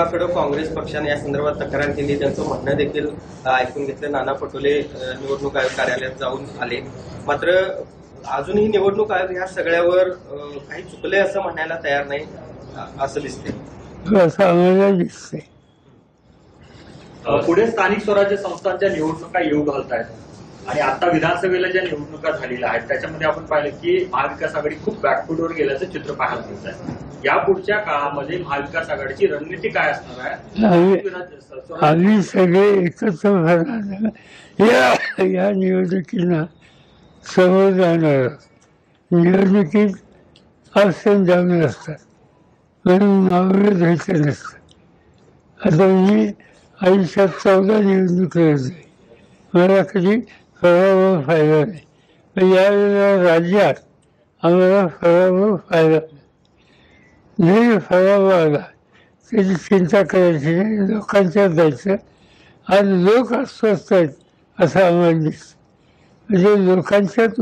आयोगाकडे काँग्रेस पक्षाने या संदर्भात तक्रार केली, त्यांचं म्हणणं देखील ऐकून घेतलं। नाना पटोले निवडणूक आयोग कार्यालयात जाऊन आले, मात्र अजूनही निवडणूक आयोग ह्या सगळ्यावर काही चुकले असं म्हणायला तयार नाही असं दिसतंय। पुढे स्थानिक स्वराज्य संस्थांच्या निवडणुका येऊ घालत आहेत आणि आता विधानसभेला ज्या निवडणुका झालेल्या आहेत त्याच्यामध्ये आपण पाहिलं की महाविकास आघाडी खूप बॅकफुटवर गेल्याचं चित्र पाहायला मिळत आहे। या पुढच्या काळामध्ये महाविकास आघाडीची रणनीती काय असणार आहे? आम्ही सगळे एकत्र या निवडणुकीला समोर जाणार। निवडणुकीत ऑप्शन जाऊन असतात म्हणून नावं द्यायचं नसतं। आता मी आयुष्यात 14 निवडणूक लढली, मला कधी फळावर फायदा नाही, पण यावेळेला राज्यात आम्हाला फळावर फायदा नाही। जरी फळावर आला त्याची चिंता करायची नाही, लोकांच्यात जायचं। आज लोक अस्वस्थ आहेत असं आम्हाला दिसतं, म्हणजे लोकांच्यात